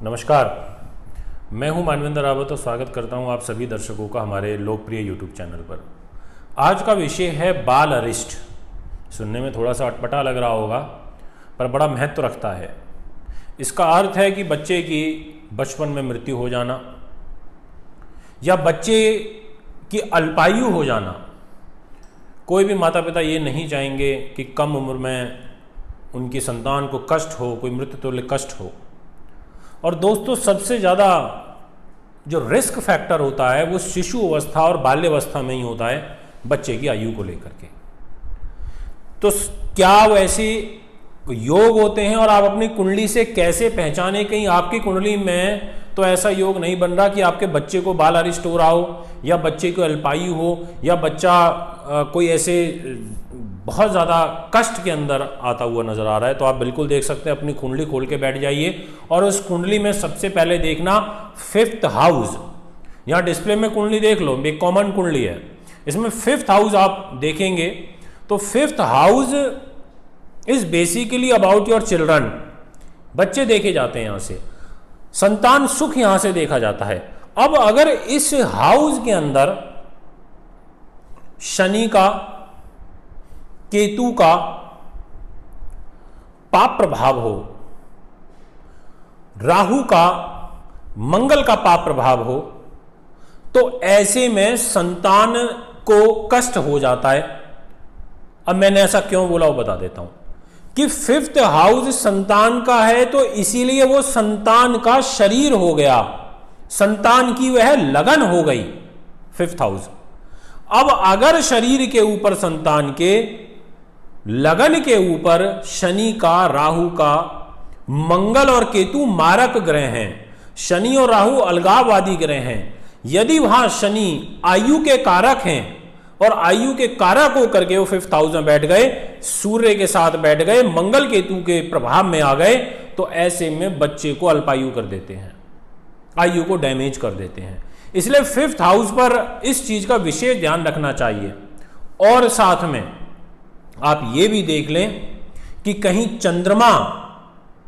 नमस्कार, मैं हूं मानवेंद्र रावत और स्वागत करता हूं आप सभी दर्शकों का हमारे लोकप्रिय यूट्यूब चैनल पर। आज का विषय है बाल अरिष्ट। सुनने में थोड़ा सा अटपटा लग रहा होगा पर बड़ा महत्व रखता है। इसका अर्थ है कि बच्चे की बचपन में मृत्यु हो जाना या बच्चे की अल्पायु हो जाना। कोई भी माता पिता ये नहीं चाहेंगे कि कम उम्र में उनकी संतान को कष्ट हो, कोई मृत्यु तुल्य कष्ट हो। और दोस्तों, सबसे ज़्यादा जो रिस्क फैक्टर होता है वो शिशु अवस्था और बाल्यावस्था में ही होता है, बच्चे की आयु को लेकर के। तो क्या वैसे योग होते हैं और आप अपनी कुंडली से कैसे पहचाने? कहीं आपकी कुंडली में तो ऐसा योग नहीं बन रहा कि आपके बच्चे को बाल अरिष्ट हो रहा हो या बच्चे को अल्पायु हो या बच्चा कोई ऐसे बहुत ज़्यादा कष्ट के अंदर आता हुआ नज़र आ रहा है। तो आप बिल्कुल देख सकते हैं, अपनी कुंडली खोल के बैठ जाइए और उस कुंडली में सबसे पहले देखना 5th हाउस। यहाँ डिस्प्ले में कुंडली देख लो, एक कॉमन कुंडली है, इसमें 5th हाउस आप देखेंगे तो 5th house is basically about your children. बच्चे देखे जाते हैं यहाँ से, संतान सुख यहाँ से देखा जाता है। अब अगर इस हाउस के अंदर शनि का, केतु का पाप प्रभाव हो, राहु का, मंगल का पाप प्रभाव हो, तो ऐसे में संतान को कष्ट हो जाता है। अब मैंने ऐसा क्यों बोला वो बता देता हूं कि 5th हाउस संतान का है, तो इसीलिए वो संतान का शरीर हो गया, संतान की वह लगन हो गई 5th हाउस। अब अगर शरीर के ऊपर, संतान के लगन के ऊपर शनि का, राहु का, मंगल और केतु मारक ग्रह हैं, शनि और राहु अलगाववादी ग्रह हैं। यदि वहां शनि आयु के कारक हैं और आयु के कारक होकर के वो 5th हाउस में बैठ गए, सूर्य के साथ बैठ गए, मंगल केतु के प्रभाव में आ गए, तो ऐसे में बच्चे को अल्पायु कर देते हैं, आयु को डैमेज कर देते हैं। इसलिए 5th हाउस पर इस चीज का विशेष ध्यान रखना चाहिए। और साथ में आप ये भी देख लें कि कहीं चंद्रमा,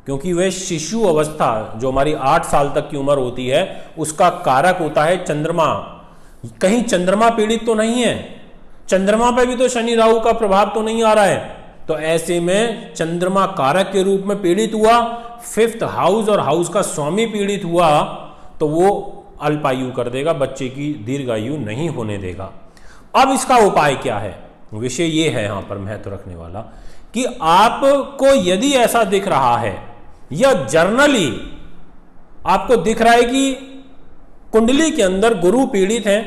क्योंकि वह शिशु अवस्था जो हमारी 8 साल तक की उम्र होती है उसका कारक होता है चंद्रमा, कहीं चंद्रमा पीड़ित तो नहीं है, चंद्रमा पे भी तो शनि राहु का प्रभाव तो नहीं आ रहा है। तो ऐसे में चंद्रमा कारक के रूप में पीड़ित हुआ, 5th हाउस और हाउस का स्वामी पीड़ित हुआ, तो वो अल्पायु कर देगा, बच्चे की दीर्घायु नहीं होने देगा। अब इसका उपाय क्या है? विषय ये है यहां पर महत्व रखने वाला कि आपको यदि ऐसा दिख रहा है या जर्नली आपको दिख रहा है कि कुंडली के अंदर गुरु पीड़ित है,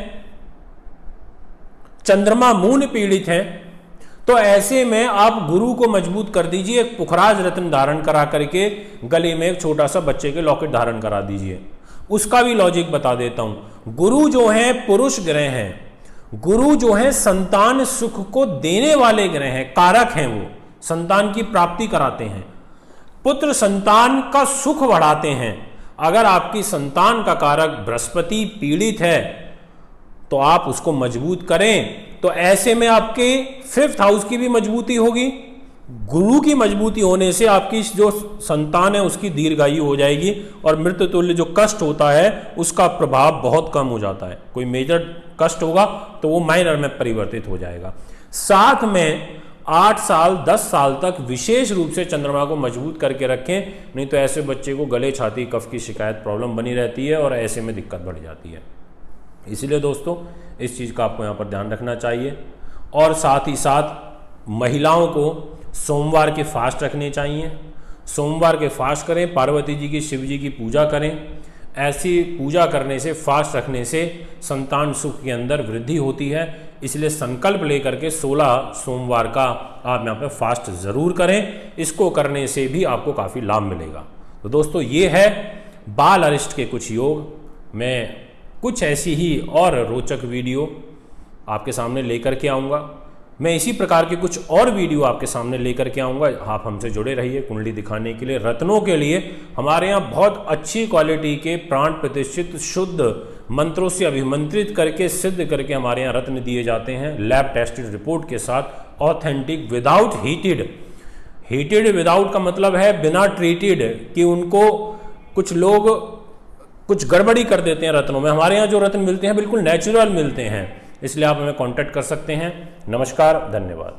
चंद्रमा मून पीड़ित है, तो ऐसे में आप गुरु को मजबूत कर दीजिए। एक पुखराज रत्न धारण करा करके गले में एक छोटा सा बच्चे के लॉकेट धारण करा दीजिए। उसका भी लॉजिक बता देता हूं। गुरु जो है पुरुष ग्रह हैं, गुरु जो है संतान सुख को देने वाले ग्रह हैं, कारक हैं, वो संतान की प्राप्ति कराते हैं, पुत्र संतान का सुख बढ़ाते हैं। अगर आपकी संतान का कारक बृहस्पति पीड़ित है तो आप उसको मजबूत करें, तो ऐसे में आपके 5th हाउस की भी मजबूती होगी, गुरु की मजबूती होने से आपकी जो संतान है उसकी दीर्घायु हो जाएगी और मृत्यु तुल्य जो कष्ट होता है उसका प्रभाव बहुत कम हो जाता है। कोई मेजर कष्ट होगा तो वो माइनर में परिवर्तित हो जाएगा। साथ में 8 साल 10 साल तक विशेष रूप से चंद्रमा को मजबूत करके रखें, नहीं तो ऐसे बच्चे को गले, छाती, कफ की शिकायत, प्रॉब्लम बनी रहती है और ऐसे में दिक्कत बढ़ जाती है। इसलिए दोस्तों, इस चीज़ का आपको यहाँ पर ध्यान रखना चाहिए। और साथ ही साथ महिलाओं को सोमवार के फास्ट रखने चाहिए। सोमवार के फास्ट करें, पार्वती जी की, शिव जी की पूजा करें। ऐसी पूजा करने से, फास्ट रखने से संतान सुख के अंदर वृद्धि होती है। इसलिए संकल्प लेकर के 16 सोमवार का आप यहाँ पे फास्ट ज़रूर करें। इसको करने से भी आपको काफ़ी लाभ मिलेगा। तो दोस्तों, ये है बाल अरिष्ट के कुछ योग। मैं कुछ ऐसी ही और रोचक वीडियो आपके सामने लेकर के आऊँगा। मैं इसी प्रकार के कुछ और वीडियो आपके सामने लेकर के आऊँगा। आप हमसे जुड़े रहिए। कुंडली दिखाने के लिए, रत्नों के लिए हमारे यहाँ बहुत अच्छी क्वालिटी के प्राण प्रतिष्ठित शुद्ध मंत्रों से अभिमंत्रित करके, सिद्ध करके हमारे यहाँ रत्न दिए जाते हैं, लैब टेस्टेड रिपोर्ट के साथ, authentic, without heated. Heated without का मतलब है बिना ट्रीटेड, कि उनको कुछ लोग कुछ गड़बड़ी कर देते हैं रत्नों में। हमारे यहाँ जो रत्न मिलते हैं बिल्कुल नेचुरल मिलते हैं, इसलिए आप हमें कांटेक्ट कर सकते हैं। नमस्कार, धन्यवाद।